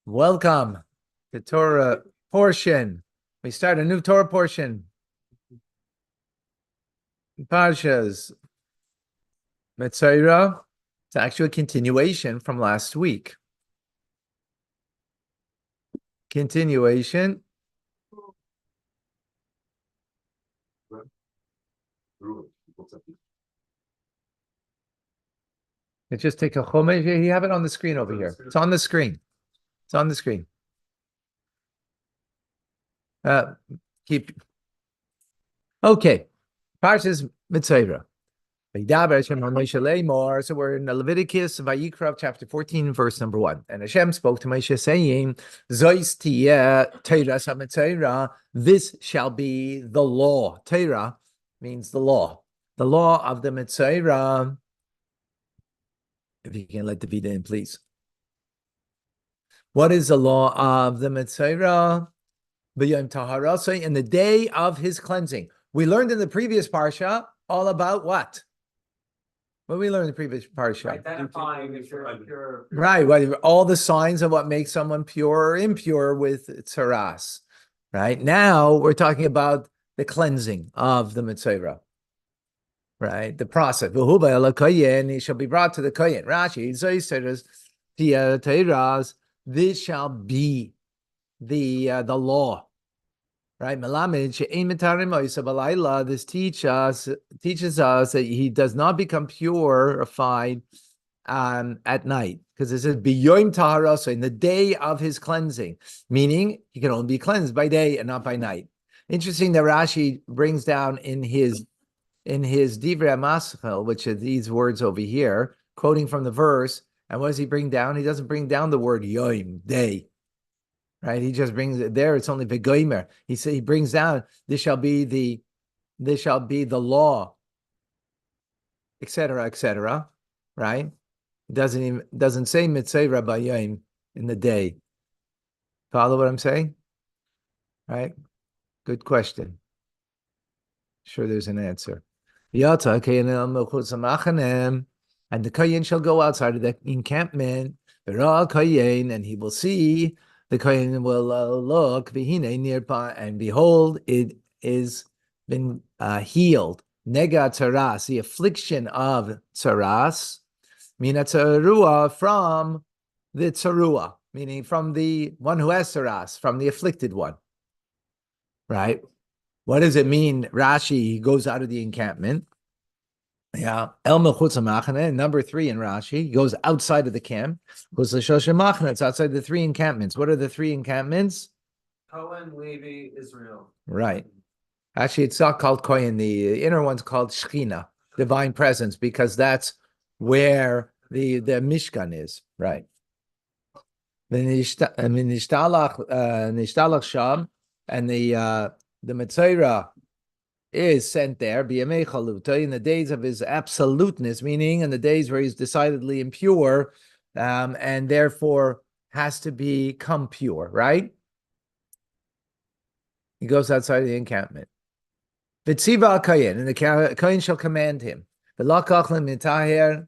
Welcome to Torah portion. We start a new Torah portion. Parshas Metzorah. It's actually a continuation from last week. Continuation. Let's just take a chumash. You have it on the screen over here. It's on the screen. It's on the screen. Keep. Okay. Parshas Metzorah. So we're in Leviticus, Vayikra, chapter 14, verse number 1. And Hashem spoke to Moshe saying, this shall be the law. Torah means the law. The law of the Metzorah. If you can let the video in, please. What is the law of the Metzorah? In the day of his cleansing. We learned in the previous parsha all about what? What we learned in the previous parsha? Identifying if you're impure. Right, all the signs of what makes someone pure or impure with tzaras. Right, now we're talking about the cleansing of the Metzorah. Right, the process. He shall be brought to the kohen. Rashi says, this shall be the law. Right, this teaches us that he does not become purified at night, because it says b'yom tahara, in the day of his cleansing, meaning he can only be cleansed by day and not by night. Interesting that Rashi brings down in his Divrei Maschil, which are these words over here, quoting from the verse. And what does he bring down? He doesn't bring down the word yom, day. Right, he just brings it there. It's only v'gomer. He brings down this shall be the law, etc. Right? It doesn't say Metzorah b'yom in the day. Follow what I'm saying? Right? Good question. Sure, there's an answer. And the kohen shall go outside of the encampment, and he will see. The kohen will look, nearby, and behold, it is been healed. Nega tzaras, the affliction of tzaras, mina tzarua, from the tzarua, meaning from the one who has tzaras, from the afflicted one. Right? What does it mean? Rashi, he goes out of the encampment. Yeah, number 3 in Rashi, he goes outside of the camp. It's outside the 3 encampments. What are the 3 encampments? Cohen, Levi, Israel. Right. Actually, it's not called Kohen. The inner one's called Shechina, divine presence, because that's where the Mishkan is. Right. The Nishtalach Sham, and the Metzorah is sent there, b'yamei chaluta, in the days of his absoluteness, meaning in the days where he's decidedly impure, and therefore has to become pure, right? He goes outside of the encampment. V'tziva al-kohen, and the kohen shall command him. V'lakach l'mitaher,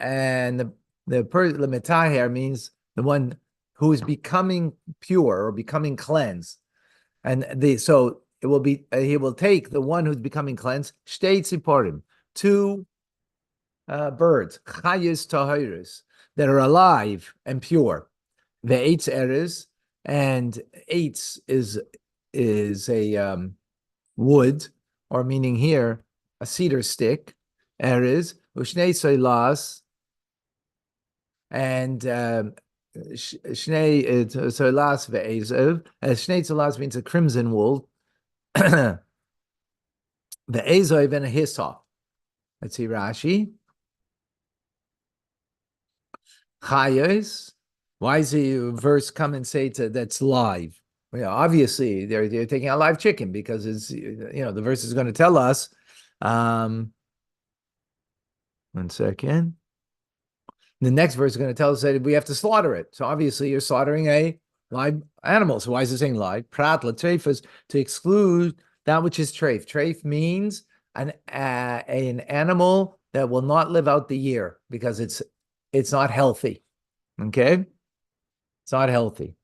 and the l'mitaher means the one who is becoming pure or becoming cleansed. And so it will be, he will take the one who's becoming cleansed, shtei tziporim, 2 birds, chayis tahiris, that are alive and pure. The eitz eres, and eitz is a wood, or meaning here a cedar stick. Eres ushnei soilas, and shnei soilas ve'ezev. Shnei soilas means a crimson wool. The Ezov and a Hisop. Let's see Rashi. Chayos. Why does the verse come and say that's live? Well, obviously, they're taking a live chicken, because it's, the verse is going to tell us. 1 second. The next verse is going to tell us that we have to slaughter it. So obviously, you're slaughtering a live animal. So why is it saying live? Prat l'treifas, to exclude that which is treif. Treif means an animal that will not live out the year because it's not healthy. Okay. It's not healthy.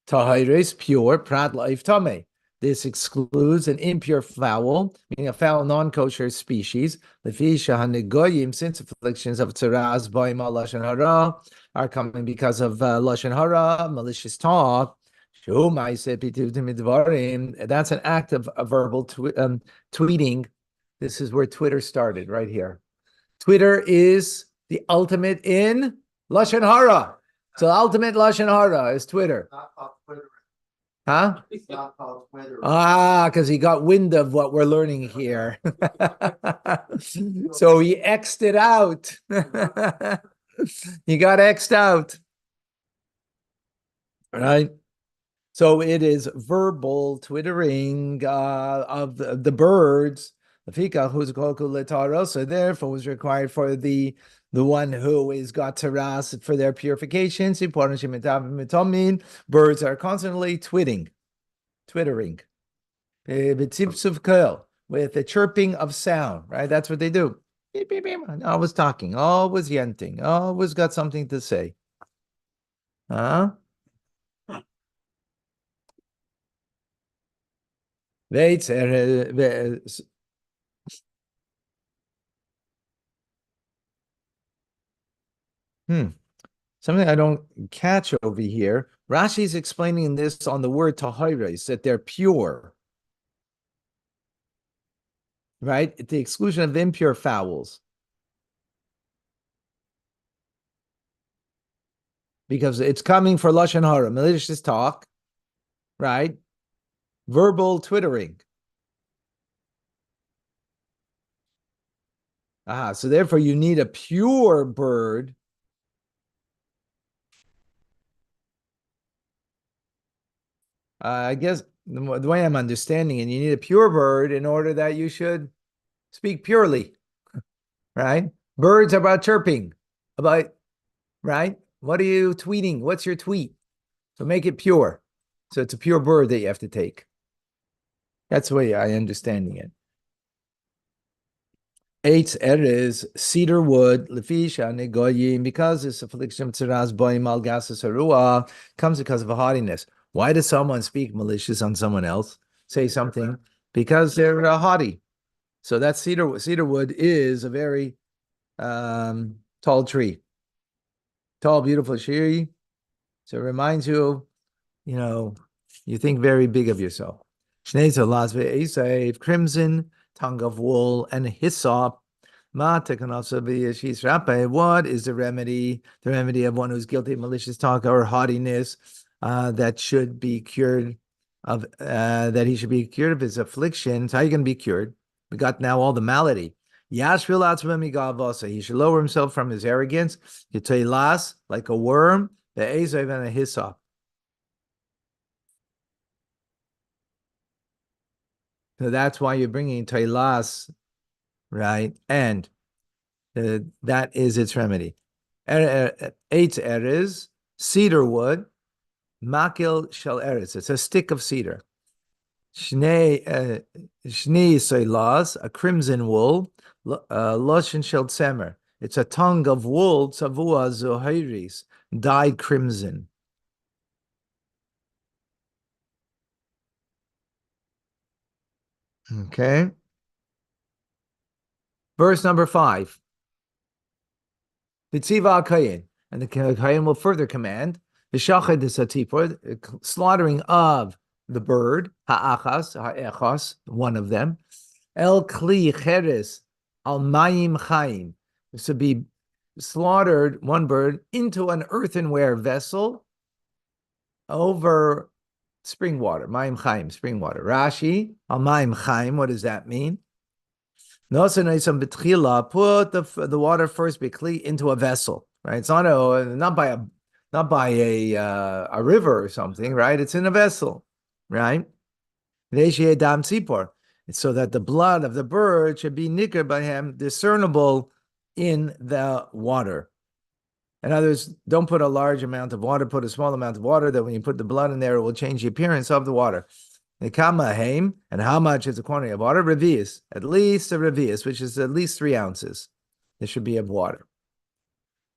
Tahir pure, prat life tame. This excludes an impure fowl, meaning a fowl non-kosher species. Since afflictions of tzaraz, boim, lashon hara are coming because of lashon hara, malicious talk. That's an act of verbal tweeting. This is where Twitter started, right here. Twitter is the ultimate in lashon hara. So the ultimate lashon hara is Twitter. Huh? It's not called Twitter. Because he got wind of what we're learning here. So he X'd it out. He got X'd out. Right? So it is verbal twittering of the birds. So therefore was required for the one who is got taras for their purification. Birds are constantly twittering with the chirping of sound, right? That's what they do. Beep, beep, beep. Always talking, always yenting, always got something to say. Huh? Something I don't catch over here. Rashi's explaining this on the word tahiris, that they're pure, right? At the exclusion of impure fowls. Because it's coming for lashon hara, malicious talk, right? Verbal twittering. So therefore you need a pure bird. I guess the way I'm understanding it, you need a pure bird in order that you should speak purely, right? Birds are about chirping, right? What are you tweeting? What's your tweet? So make it pure. So it's a pure bird that you have to take. That's the way I'm understanding it. Eitz erez, cedar wood, lefisha negoyim, because this affliction of tziraz boim al gasus harua comes because of a haughtiness. Why does someone speak malicious on someone else? Say something because they're haughty. So that cedar wood is a very tall tree, tall, beautiful tree. So it reminds you, you think very big of yourself. Crimson, tongue of wool, and hyssop. What is the remedy? The remedy of one who's guilty of malicious talk or haughtiness that should be cured of, that he should be cured of his afflictions. How are you going to be cured? We got now all the malady. He should lower himself from his arrogance. Like a worm, the ezev and a hyssop. So that's why you're bringing tailas, right? And that is its remedy. Eitz erez, cedar wood, makil shel eretz. It's a stick of cedar. Shnei seilas, a crimson wool, loshin shel tzemer. It's a tongue of wool, tzavua zohairis, dyed crimson. Okay. Verse number 5. Vitziva kayin, and the kayin will further command the shachad satipor, slaughtering of the bird, ha'echas, one of them, el kli cheres al mayim chaim, to be slaughtered, one bird, into an earthenware vessel over spring water, mayim chaim, spring water. Rashi, al mayim chaim, what does that mean? Put the water first into a vessel, right? It's not by a river or something, right? It's in a vessel, right? It's so that the blood of the bird should be nikkur by him, discernible in the water. In other words, don't put a large amount of water, put a small amount of water, that when you put the blood in there, it will change the appearance of the water. And how much is the quantity of water? Revius, at least a revius, which is at least 3 ounces. There should be of water.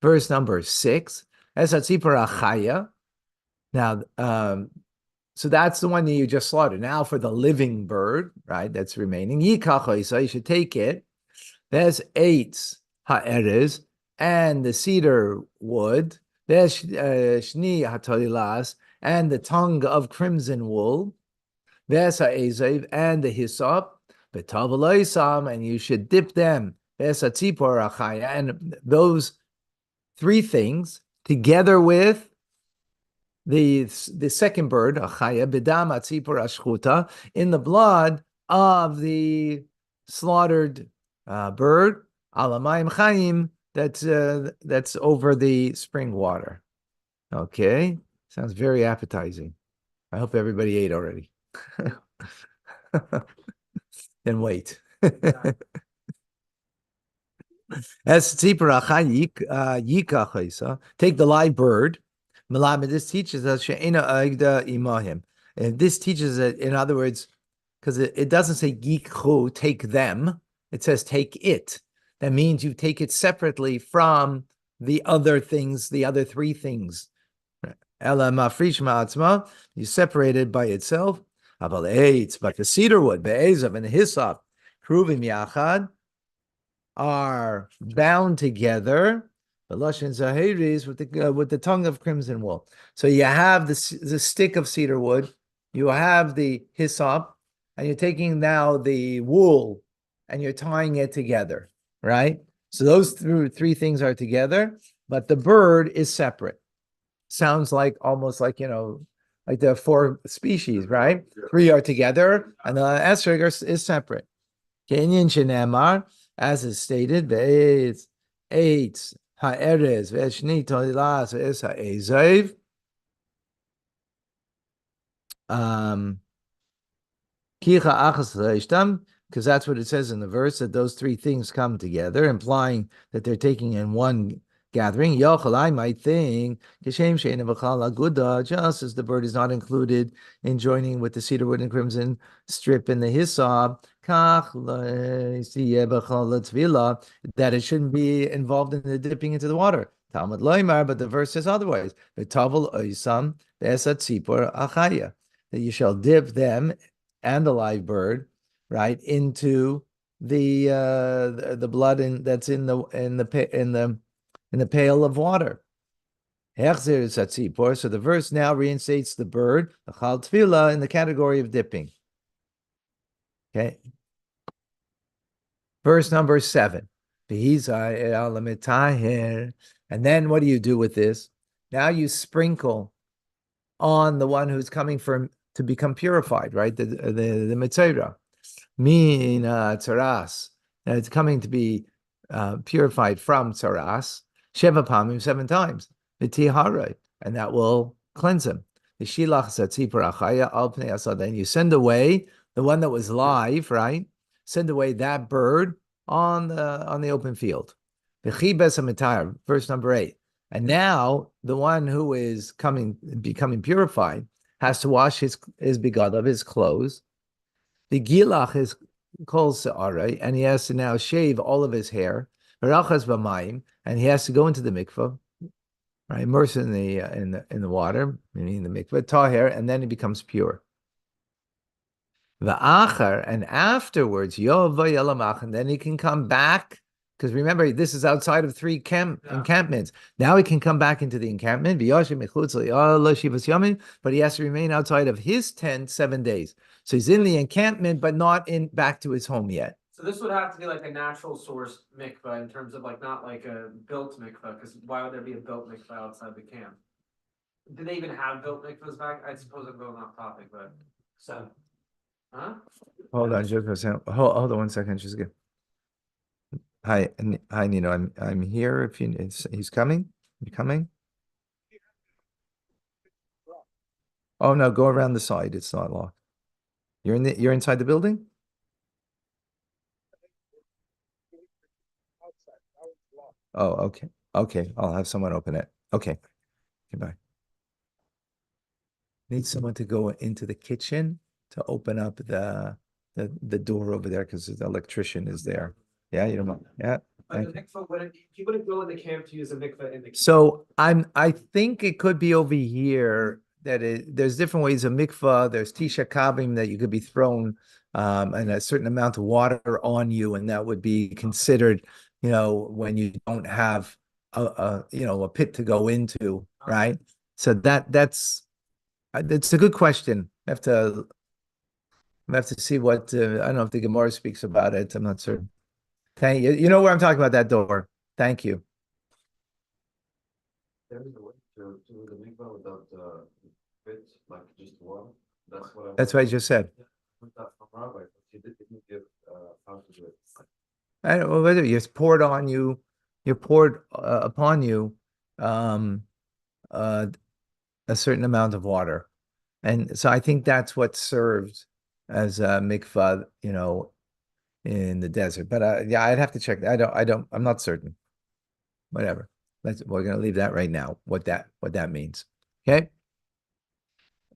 Verse number 6. Esatzipar achaya. Now, so that's the one that you just slaughtered. Now for the living bird, right? That's remaining. So you should take it. There's eight ha'eres and the cedar wood. There's shni hatolilas and the tongue of crimson wool. There's ha'ezev and the hyssop. And you should dip them. There's a tzipor achaya, and those three things together with the second bird, achaya b'dam atzipor ashchuta, in the blood of the slaughtered bird, alamayim chayim, that's over the spring water. Okay, sounds very appetizing. I hope everybody ate already. Then wait. As take the live bird. This teaches us imahim. And this teaches that, in other words, because it doesn't say yikhu, take them. It says take it. That means you take it separately from the other things, the other three things. Ela mafrish ma'atzma, you separate it by itself. But the cedar wood, be'ezav, and the hyssop, kruvim yachad, are bound together. The lashon zahiris with the tongue of crimson wool. So you have the stick of cedar wood, you have the hyssop, and you're taking now the wool and you're tying it together, right? So those three things are together, but the bird is separate. Sounds like almost like, like the four species, right? Three are together, and the esrog is separate. Kenyan shenemar, as is stated, be'etz, eitz, ha'erez, ve'eshni tolilas, ve'es ha'ezev. Kicha achas leishtam, because that's what it says in the verse, that those three things come together, implying that they're taking in one gathering. Yochel, I might think, just as the bird is not included in joining with the cedar wood and crimson strip in the hyssop, that it shouldn't be involved in the dipping into the water. Talmud loymar, but the verse says otherwise. That you shall dip them and the live bird, right, into the blood that's in the pail of water. So the verse now reinstates the bird, the chal tefillah, in the category of dipping. Okay. Verse number 7. And then what do you do with this? Now you sprinkle on the one who's coming to become purified, right? The Metzorah. Min tzaras. It's coming to be purified from tzaras. Sheva pamim, 7 times. V'tiharay, and that will cleanse him. The shilach zatzipor achaya al pnei asad. And you send away the one that was live, right? Send away that bird on the open field. V'chibes hamitayar, verse number 8. And now the one who is becoming purified has to wash his begad of his clothes. The gilach is kol se'aray, and he has to now shave all of his hair. V'rachas b'mayim, and he has to go into the mikvah, right? Immerse in the water, meaning the mikvah, tahir, and then he becomes pure. V'achar, and afterwards, yovay, and then he can come back. Because remember, this is outside of 3 encampments. Now he can come back into the encampment, but he has to remain outside of his tent 7 days. So he's in the encampment, but not back to his home yet. So this would have to be like a natural source mikvah in terms of like not like a built mikvah, because why would there be a built mikvah outside the camp? Do they even have built mikvahs back? I suppose I'm going off topic, but so, huh? Hold on, just a second. Hold on 1 second, just again. Hi, Nino. I'm here. If he's coming, you coming? Oh no, go around the side. It's not locked. You're inside the building? Oh, okay. Okay, I'll have someone open it. Okay. Goodbye. Need someone to go into the kitchen to open up the door over there because the electrician is there. Yeah, you don't mind. Yeah. But the mikvah he wouldn't go in the camp to use a mikvah in the camp. So I think it could be over here there's different ways of mikvah. There's tisha kabim that you could be thrown and a certain amount of water on you, and that would be considered, when you don't have a pit to go into, right? So that's it's a good question. I have to see what I don't know if the Gemara speaks about it. I'm not certain. Thank you. You know where I'm talking about that door. Thank you. There is a way to the mikvah without pit, like just water. That's what I just said. With that from Rabbi, but he didn't give how to do it. I don't know whether it's poured on you, you're poured upon you a certain amount of water. And so I think that's what's served as a mikvah, in the desert. But yeah, I'd have to check. I'm not certain. Whatever. We're gonna leave that right now, what that means. Okay.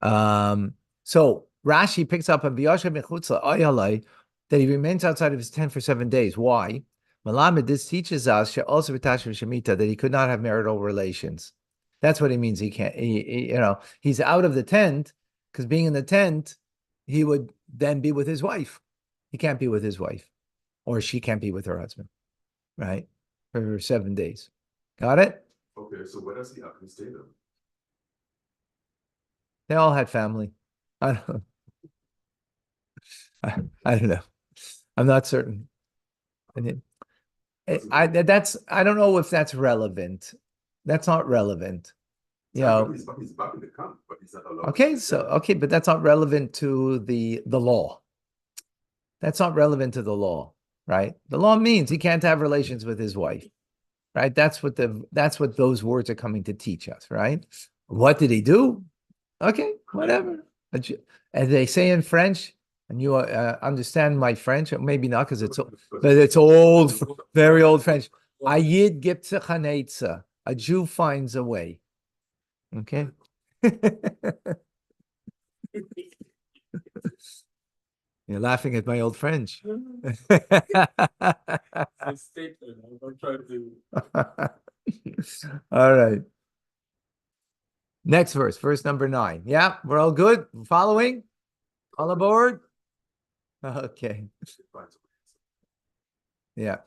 So Rashi picks up on Biyasha Mechutza Ayalai that he remains outside of his tent for 7 days. Why? Malamed, this teaches us also that he could not have marital relations. That's what he means. He can't, he's out of the tent because being in the tent, he would then be with his wife. He can't be with his wife, or she can't be with her husband, right? For 7 days. Got it? Okay, so where does he actually stay then? They all had family. I don't know. I don't know. I'm not certain. I don't know if that's relevant. That's not relevant. He's back in the camp, but he's not allowed. Okay, but that's not relevant to the law. That's not relevant to the law, right? The law means he can't have relations with his wife, right? That's what those words are coming to teach us, right? What did he do? Okay, whatever. As they say in French, and you understand my French, maybe not because it's old, very old French. Ayid gibt sich hanetza. A Jew finds a way. Okay. You're laughing at my old French. All right. Next verse number 9. Yeah, we're all good. Following? All aboard? Okay. Yeah.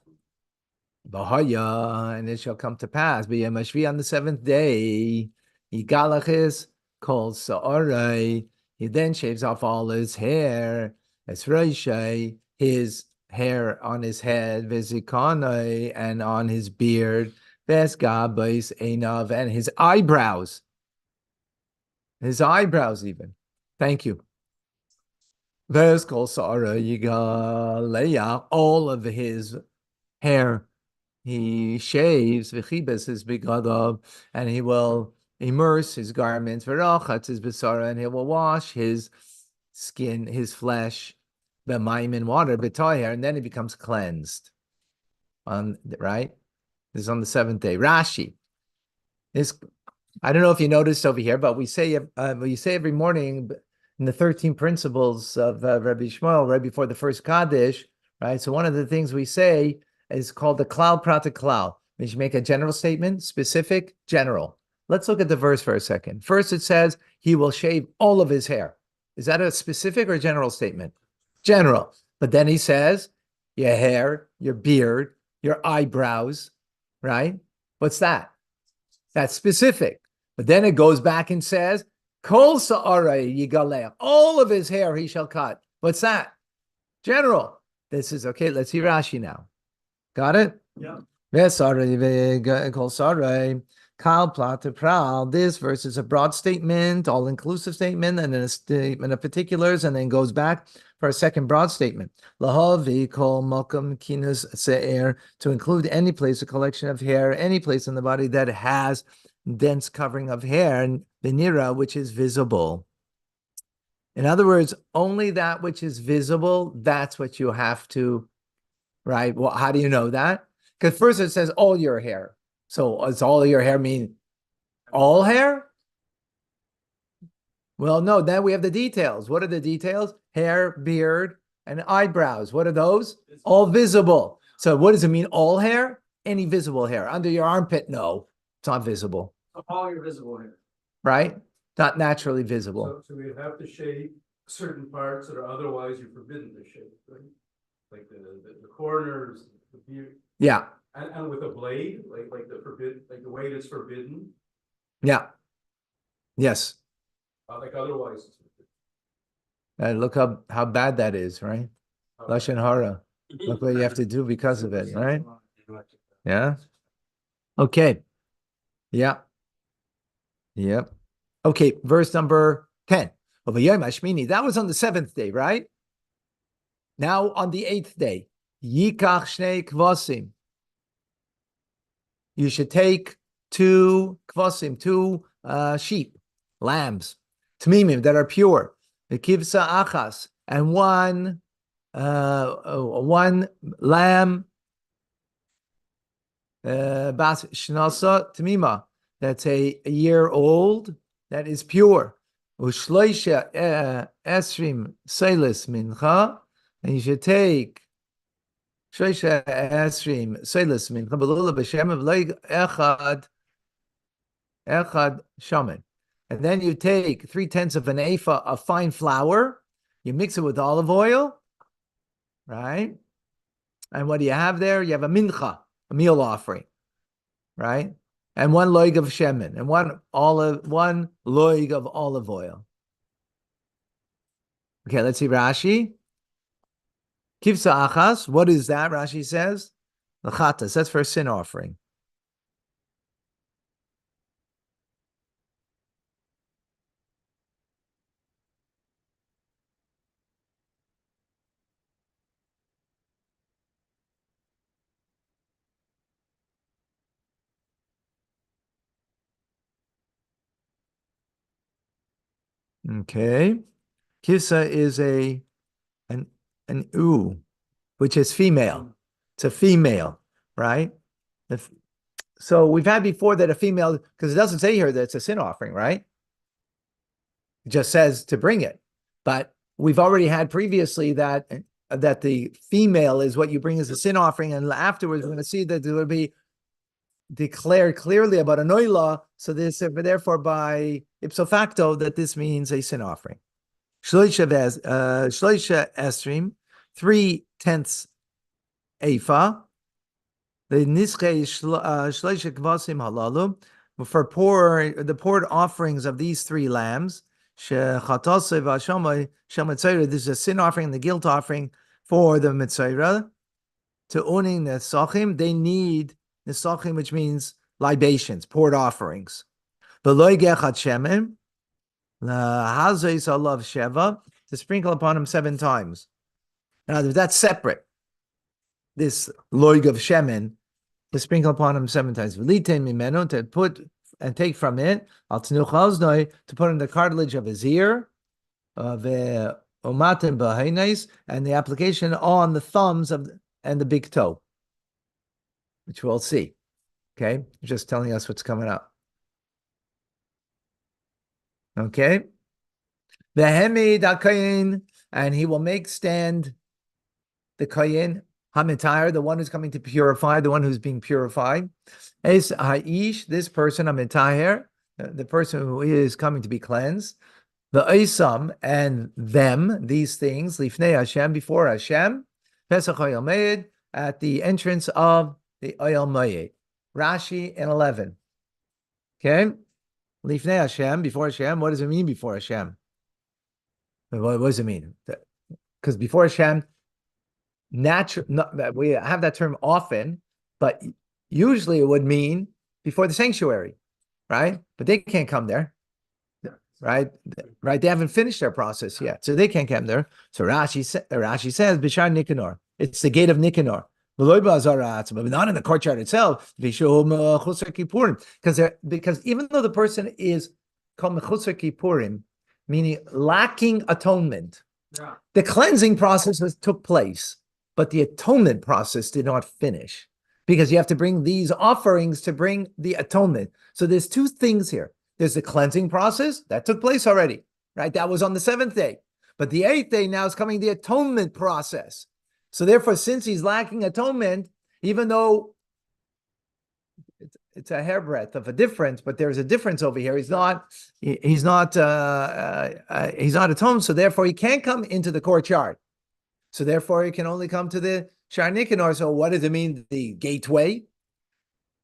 Bahaya, and it shall come to pass. Be on the 7th day. Yigalachis calls Sa'arai. He then shaves off all his hair. As Reishai, his hair on his head, Vizikanai, and on his beard, Vesgabais Einav, and his eyebrows. His eyebrows, even. Thank you. Veskol Sa'ara Yigaleya, all of his hair. He shaves v'chibes his bigadav, and he will immerse his garments v'rachatz his besara, and he will wash his skin, his flesh, b'mayim in water, b'toyer, and then he becomes cleansed. Right? This is on the 7th day. Rashi. I don't know if you noticed over here, but we say every morning in the 13 principles of Rabbi Shmuel, right before the first Kaddish, right? So one of the things we say is called the klal prata klal. We should make a general statement, specific, general. Let's look at the verse for a second. First, it says he will shave all of his hair. Is that a specific or general statement? General. But then he says your hair, your beard, your eyebrows, right? What's that? That's specific. But then it goes back and says, Kol sa'ara yigaleh, all of his hair he shall cut. What's that? General. This is okay. Let's see Rashi now. Got it? Yeah. This verse is a broad statement, all-inclusive statement, and then a statement of particulars, and then goes back for a second broad statement. To include any place, a collection of hair, any place in the body that has dense covering of hair, and benira, which is visible. In other words, only that which is visible, that's what you have to, right? Well, how do you know that? Because first it says all your hair. So does all your hair mean all hair? Well, no, then we have the details. What are the details? Hair, beard, and eyebrows. What are those? All visible. So what does it mean, all hair? Any visible hair. Under your armpit, no, it's not visible. All your visible hair. Right? not naturally visible. So we'd have to shave certain parts that are otherwise you're forbidden to shave, right? Like the corners, the beard, Yeah, and with a blade, like the way it's forbidden, yeah, yes. like otherwise. It's forbidden. And look how bad that is, right? Lashon hara. Look what you have to do because of it, right? Yeah. Okay. Yeah. Yep. Okay, verse number 10. That was on the 7th day, right? Now on the 8th day, Yikach shnei kvasim. You should take 2 kvasim, 2 sheep, lambs, tmimim that are pure. The kivsa achas, and one lamb, bas shnasa tmima, that's a year old, that is pure. Ushleisha esrim seilis mincha, and you should take shleisha esrim seilis mincha, belula b'shem of leig echad shaman. And then you take 3/10 of an ephah of fine flour, you mix it with olive oil, right? And what do you have there? You have a mincha, a meal offering, right? And 1 loig of shemen, and 1 loig of olive oil. Okay, let's see Rashi. Kivsa achas, what is that? Rashi says, l'chatas, that's for a sin offering. Okay. Kivsa is an u, which is female. It's a female, right? So we've had before that a female, because it doesn't say here that it's a sin offering, right? It just says to bring it. But we've already had previously that the female is what you bring as a sin offering, and afterwards we're going to see that there will be declared clearly about a noila. So therefore, by ipso facto, that this means a sin offering. Shloisha esrim, 3/10 ephah. The niskei shloisha kvasim halalu, for the poured offerings of these 3 lambs. This is a sin offering and the guilt offering for the Metzorah. To owning the sachim, they need the sachim, which means libations, poured offerings. Beloy gechat shemen, lahazos alav sheva, to sprinkle upon him 7 times. Now, that's separate. This loig of shemen, to sprinkle upon him 7 times. V'litein mimenu, to put and take from it, al tnuch oznoi, to put in the cartilage of his ear, omatim b'hainais, and the application on the thumbs and the big toe, which we'll see. Okay, just telling us what's coming up. Okay, the hemid hakayin, and he will make stand the kayin hamitayr, the one who's coming to purify, the one who's being purified. Es haish, this person hamitayr, the person who is coming to be cleansed. The isam and them, these things, lifnei Hashem, before Hashem, Pesach Oyel Moed, at the entrance of the Oyel Moed. Rashi in 11. Okay? Lifnei Hashem, before Hashem. What does it mean before Hashem? What does it mean? Because before Hashem, we have that term often, but usually it would mean before the sanctuary, right? But they can't come there. Right? They haven't finished their process yet, so they can't come there. So Rashi says, Bishar Nicanor. It's the gate of Nicanor. But not in the courtyard itself. Because even though the person is called Mechusar Kippurim, meaning lacking atonement, the cleansing process took place, but the atonement process did not finish, because you have to bring these offerings to bring the atonement. So there's 2 things here. There's the cleansing process that took place already, right? That was on the 7th day. But the 8th day now is coming the atonement process. So therefore, since he's lacking atonement, even though it's a hairbreadth of a difference, but there's a difference over here. He's not atoned, so therefore he can't come into the courtyard. So therefore he can only come to the Shar Nicanor. So what does it mean? The gateway,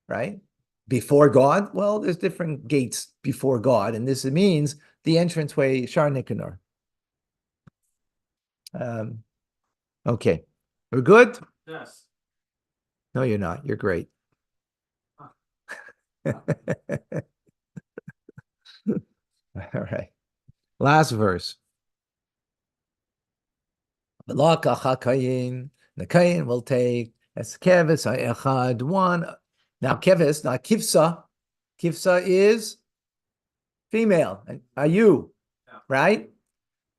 right? Before God? Well, there's different gates before God, and this means the entranceway, Shar Nicanor. Okay. We're good? Yes. No, you're not. You're great. All right. Last verse. The Kayin will take as kevis echad one. Now kevis, not kivsa. Kivsa is female. And are you, right?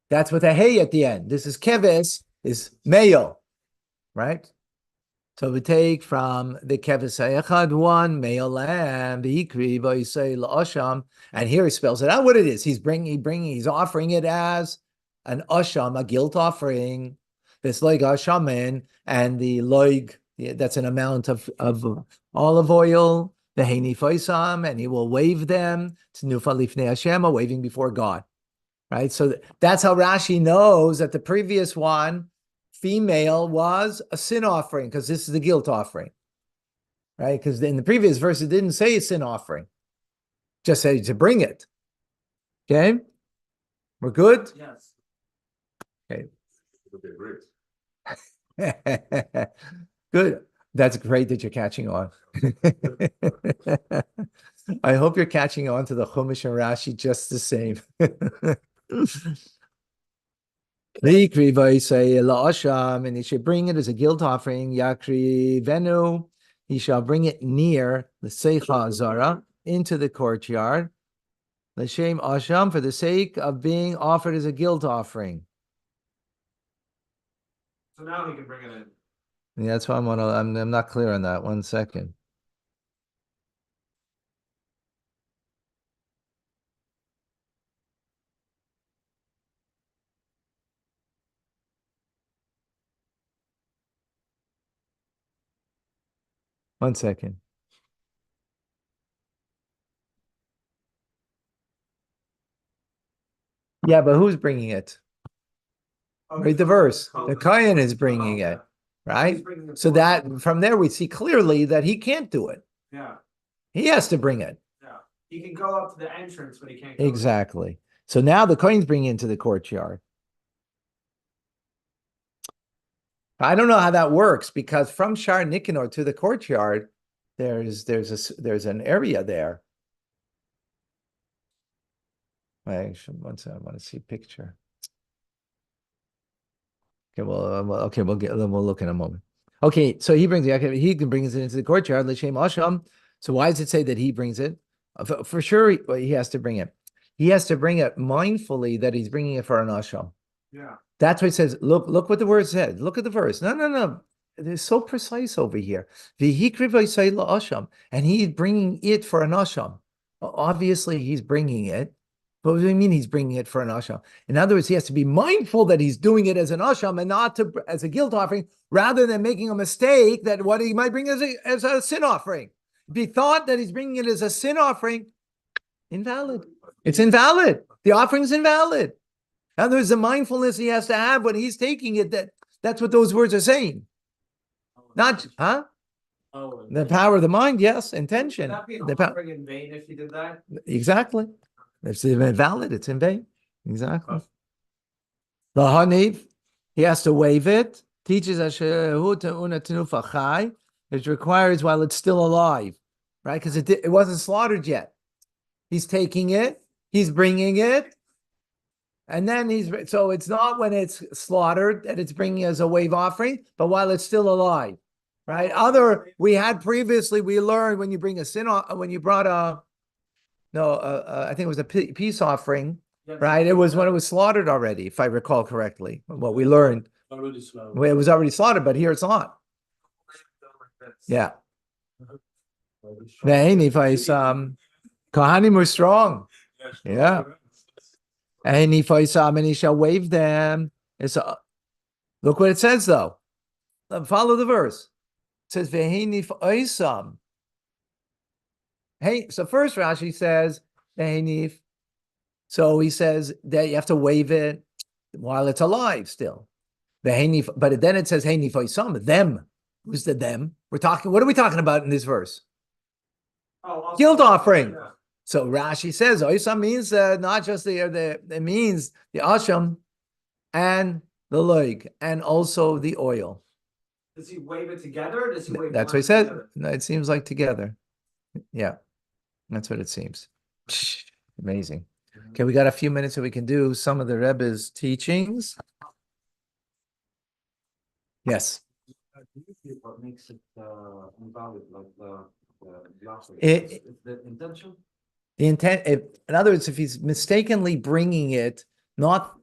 That's with a hey at the end. This is kevis is male, right? So we take from the kevis echad one male lamb the ikri v'yisei la'asham, and here he spells it out what it is. He's offering it as an asham, a guilt offering. This loig ashamin, and the loig, that's an amount of olive oil, the heini faisam, and he will wave them to nufa lifnei Hashem, a waving before God. Right? So that's how Rashi knows that the previous one, female, was a sin offering, because this is the guilt offering. Right? Because in the previous verse, it didn't say a sin offering. Just say to bring it. Okay? We're good? Yes. Okay. Okay, great. Good. That's great that you're catching on. I hope you're catching on to the Chumash and Rashi just the same. And he should bring it as a guilt offering. Yakri venu, he shall bring it near the Seicha Zara into the courtyard. L'shem asham, for the sake of being offered as a guilt offering. So now he can bring it in. Yeah, that's why I'm not clear on that. 1 second. One second. Yeah, but who's bringing it? Read the verse. The Kayan is bringing it, right? So that from there we see clearly that he can't do it. Yeah, He has to bring it. yeah. He can go up to the entrance, but he can't go Exactly. So now the Kayan's bringing it into the courtyard. I don't know how that works, because from Shar Nicanor to the courtyard, there's an area there. Actually, once I want to see a picture. Okay, we'll look in a moment. Okay, so he brings it. He can bring it into the courtyard. L'shem asham. So why does it say that he brings it? For sure, he has to bring it. He has to bring it mindfully that he's bringing it for an asham. Yeah. That's what it says. Look what the word said. Look at the verse. No. They're so precise over here. V'hikri v'yisei la'asham, and he's bringing it for an asham. Obviously, he's bringing it. But what do you mean he's bringing it for an asham? In other words, he has to be mindful that he's doing it as an asham and not as a guilt offering, rather than making a mistake that what he might bring as a sin offering. If he thought that he's bringing it as a sin offering, invalid. It's invalid. The offering's invalid. In other words, the mindfulness he has to have when he's taking it, that's what those words are saying. Not, huh? Oh, The power of the mind, yes, intention. Would that be an The offering in vain if he did that? Exactly. If it's invalid, it's in vain. Exactly. The Haniv, he has to waive it. Teaches us it requires while it's still alive, right? Because it wasn't slaughtered yet. He's taking it, he's bringing it, and then so it's not when it's slaughtered that it's bringing as a wave offering, but while it's still alive, right? We learned when you bring a when you brought I think it was a peace offering, right? It was when it was slaughtered already, if I recall correctly. What we learned, Already slow. well, it was already slaughtered, but here it's not. Yeah. Kohanim were strong. Yeah. And he shall wave them. Look what it says though. Follow the verse. It says hey, so first Rashi says the Hanif. So he says that you have to wave it while it's alive still. The Hanif, but then it says Hanif Oisam, them. Who's the them? What are we talking about in this verse? Oh, Guilt offering. Yeah. So Rashi says Oisam means not just it means the Asham and the loig and also the oil. Does he wave it together or does he wave That's one what he said. together? No, it seems like together. Yeah, that's what it seems. Amazing. Okay, we got a few minutes so we can do some of the Rebbe's teachings. Yes. What makes it invalid, like the last one? It- It's the intention? The intent, in other words, if he's mistakenly bringing it, not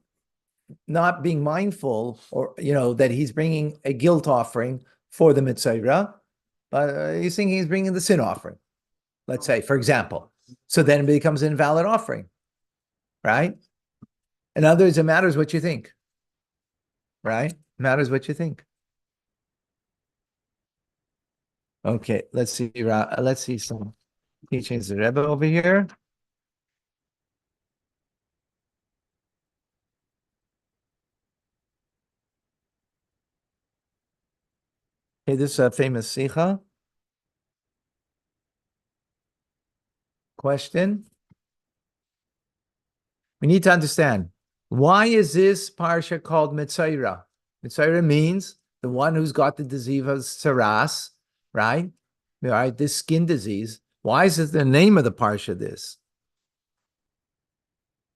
being mindful, or that he's bringing a guilt offering for the Metzorah, but he's thinking he's bringing the sin offering. Let's say, for example, so then it becomes an invalid offering, right? In other words, it matters what you think, right? It matters what you think. Okay, let's see some teachings of the Rebbe over here. Okay, this is a famous Sikha. Question. We need to understand, why is this parsha called Metzorah? Metzorah means the one who's got the disease of Saras, right? Right, this skin disease. Why is it the name of the parsha this?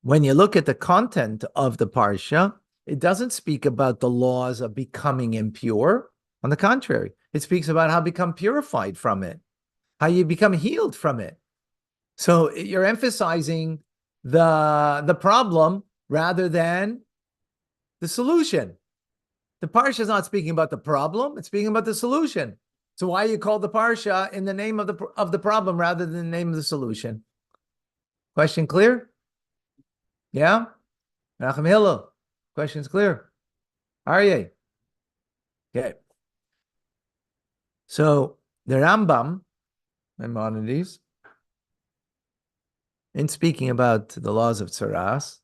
When you look at the content of the parsha, it doesn't speak about the laws of becoming impure. On the contrary, it speaks about how to become purified from it, how you become healed from it. So you're emphasizing the problem rather than the solution. The parsha is not speaking about the problem; it's speaking about the solution. So why you call the parsha in the name of the problem rather than the name of the solution? Question clear? Yeah, Nachum Hillel. Question's clear. Aryeh. Okay. So the Rambam, Maimonides, in speaking about the laws of Tsaras,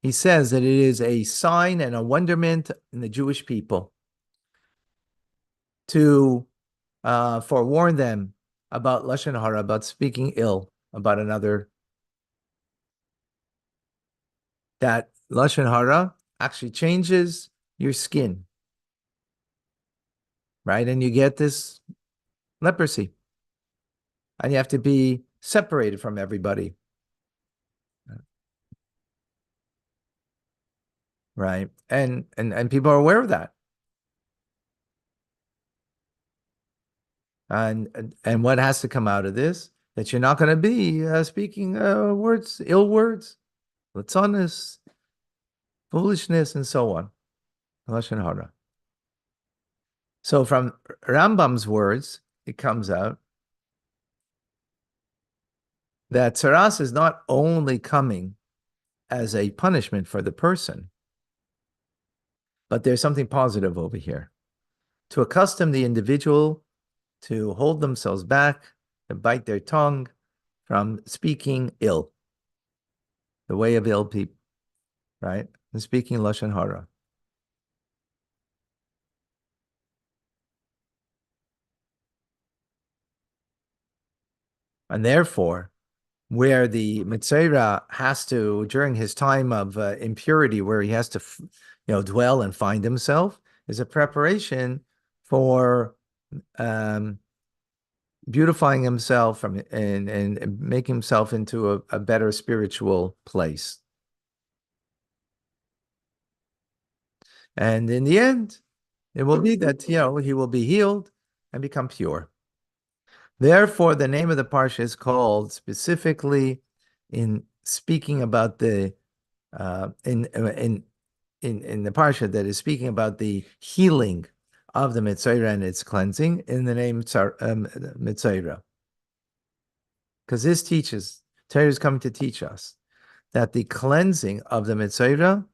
he says that it is a sign and a wonderment in the Jewish people to forewarn them about Lashon Hara, about speaking ill about another. That Lashon Hara actually changes your skin, right? And you get this leprosy. And you have to be separated from everybody. Right. And people are aware of that. And what has to come out of this? That you're not going to be speaking words, ill words, latzonis, foolishness, and so on. Lashon hara. So from Rambam's words, it comes out that tsaras is not only coming as a punishment for the person, but there's something positive over here. To accustom the individual to hold themselves back, to bite their tongue from speaking ill, the way of ill people, right? And speaking Lashon Hara. And therefore, where the Metzorah has to, during his time of impurity, where he has to, dwell and find himself, is a preparation for beautifying himself and making himself into a better spiritual place. And in the end, it will be that, he will be healed and become pure. Therefore, the name of the parsha is called specifically in speaking about the in the parsha that is speaking about the healing of the Metzorah and its cleansing in the name Metzorah. Because this teaches, Torah is coming to teach us that the cleansing of the Metzorah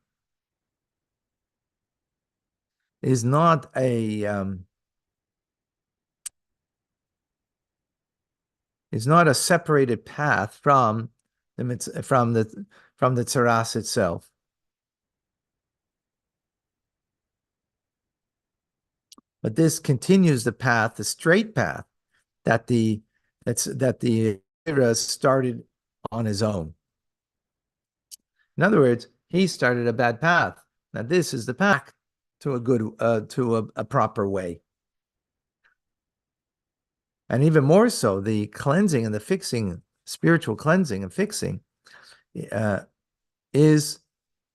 is not a is not a separated path from the tzaras itself. But this continues the path, the straight path that the Metzorah started on his own. In other words, he started a bad path. Now this is the path to a good a proper way. And even more so, the cleansing and the fixing, spiritual cleansing and fixing, is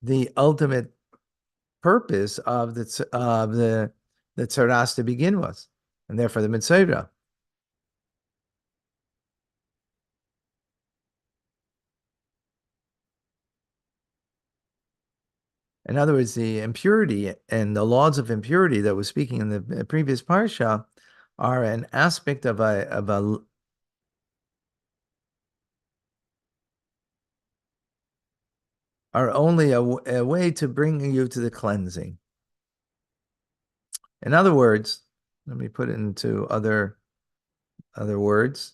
the ultimate purpose of the tzaras to begin with, and therefore the Metzorah. In other words, the impurity and the laws of impurity that was speaking in the previous parsha are an aspect of a are only a way to bring you to the cleansing. In other words, let me put it into other words.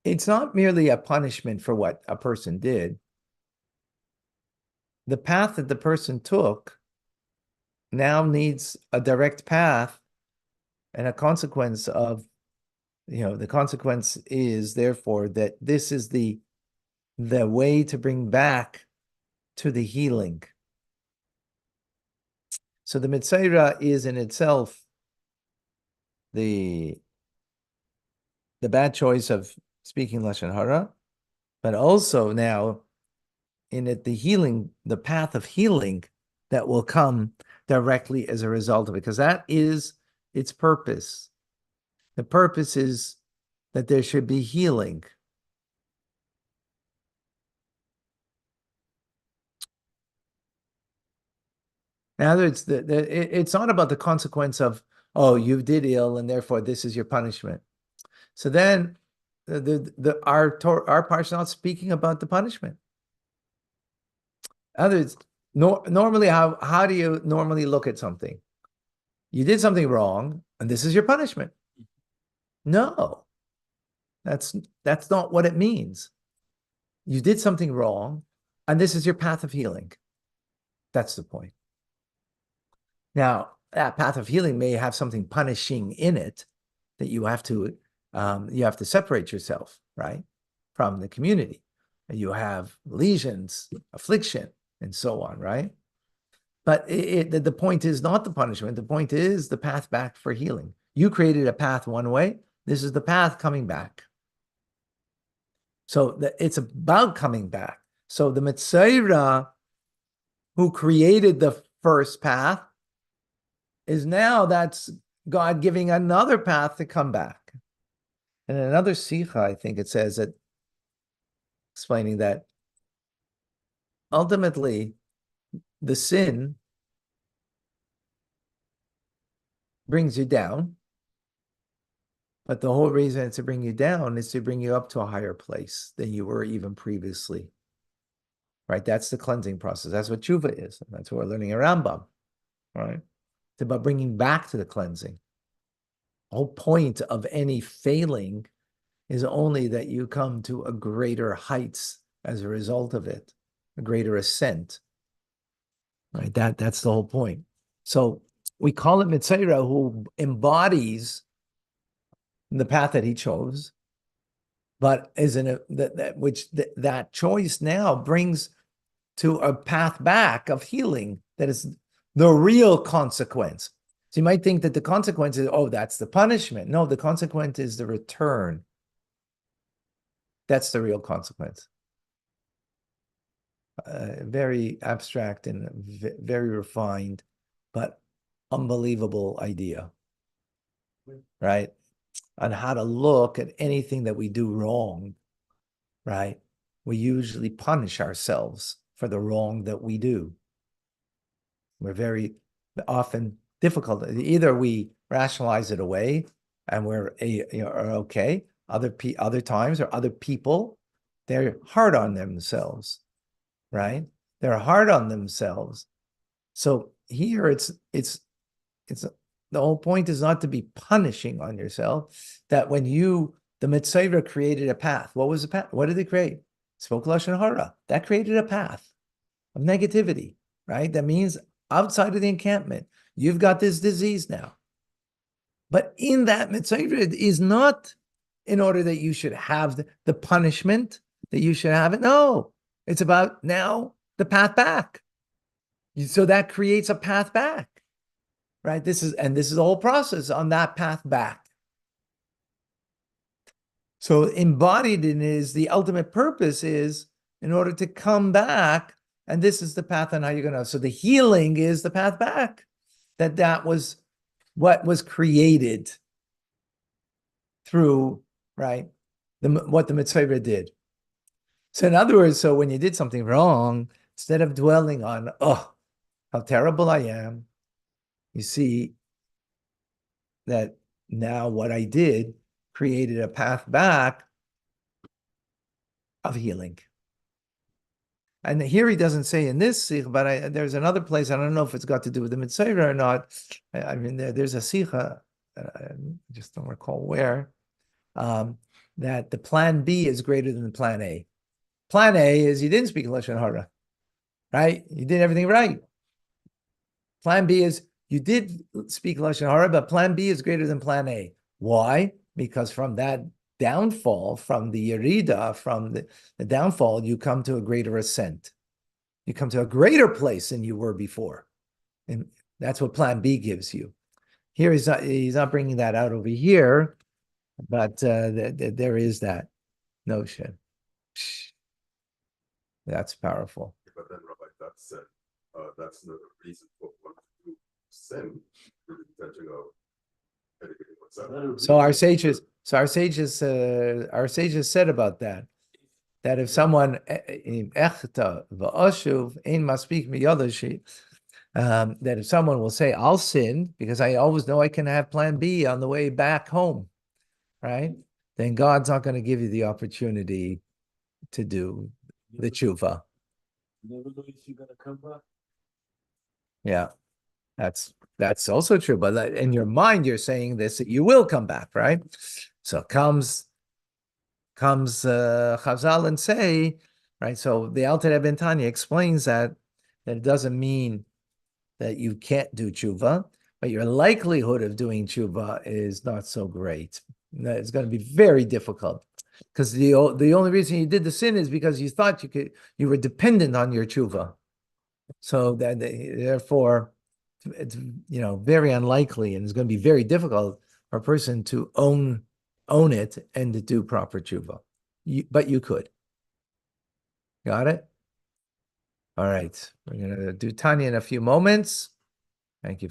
It's not merely a punishment for what a person did. The path that the person took now needs a direct path and a consequence of, the consequence is therefore that this is the way to bring back to the healing. So the Metzorah is in itself the bad choice of speaking Lashon Hara, but also now in it, the healing, the path of healing that will come directly as a result of it, because that is its purpose. The purpose is that there should be healing. In other words, it's not about the consequence of, oh, you did ill and therefore this is your punishment. So then our parsha is not speaking about the punishment. In other words, normally, how do you normally look at something? You did something wrong, and this is your punishment. No, that's not what it means. You did something wrong, and this is your path of healing. That's the point. Now, that path of healing may have something punishing in it that you have to separate yourself, right, from the community. You have lesions, affliction, and so on, right? But the point is not the punishment. The point is the path back for healing. You created a path one way. This is the path coming back. So it's about coming back. So the Metzorah, who created the first path, is now that's God giving another path to come back. And another sikha, I think it says that, explaining that ultimately the sin brings you down, but the whole reason to bring you down is to bring you up to a higher place than you were even previously. Right? That's the cleansing process. That's what tshuva is. And that's what we're learning in Rambam. Right? It's about bringing back to the cleansing. The whole point of any failing is only that you come to a greater heights as a result of it, a greater ascent. Right? That's the whole point. So we call it Metzorah, who embodies the path that he chose, but that choice now brings to a path back of healing that is the real consequence. So you might think that the consequence is, oh, that's the punishment. No, the consequence is the return. That's the real consequence. Very abstract and very refined, but unbelievable idea, right? On how to look at anything that we do wrong, right? We usually punish ourselves for the wrong that we do. We're very often difficult. Either we rationalize it away and we're okay. Other times or other people, they're hard on themselves, right? they're hard on themselves. So here it's the whole point is not to be punishing on yourself. That when the Metzorah created a path. What was the path? What did it create? Spoke Lashon Hara. That created a path of negativity, right? That means outside of the encampment, you've got this disease now. But in that Metzorah is not in order that you should have the punishment, that you should have it. No, it's about now the path back. So that creates a path back, right? This is the whole process on that path back. So embodied in is the ultimate purpose is in order to come back, and this is the path on how you're gonna. So the healing is the path back. That was what was created through, right? What the Metzorah did. So in other words, so when you did something wrong, instead of dwelling on, oh, how terrible I am, you see that now what I did created a path back of healing. And here he doesn't say in this sikh, but there's another place, I don't know if it's got to do with the Metzorah or not. I mean, there's a sikha, I just don't recall where, that the plan B is greater than the plan A. Plan A is you didn't speak Lashon Hara, right? You did everything right. Plan B is you did speak Lashon Hara, but plan B is greater than plan A. Why? Because from that downfall, from the yerida, from the downfall, you come to a greater ascent. You come to a greater place than you were before. And that's what plan B gives you. Here he's not bringing that out over here, but there is that notion. That's powerful. But then, Rabbi, that's the reason for one to sin, with the intention of educating oneself. So our sages said about that if someone that if someone will say, I'll sin because I always know I can have plan B on the way back home, right? Then God's not going to give you the opportunity to do the tshuva. Never know if you're gonna come back. Yeah, that's also true. But in your mind, you're saying this, that you will come back, right? So comes Chazal and say, right? So the Alter Rebbe Tanya explains that it doesn't mean that you can't do tshuva, but your likelihood of doing tshuva is not so great. It's going to be very difficult because the only reason you did the sin is because you thought you were dependent on your tshuva. So that therefore, it's very unlikely, and it's going to be very difficult for a person to own it and to do proper tshuva. But you could. Got it? All right. We're going to do Tanya in a few moments. Thank you.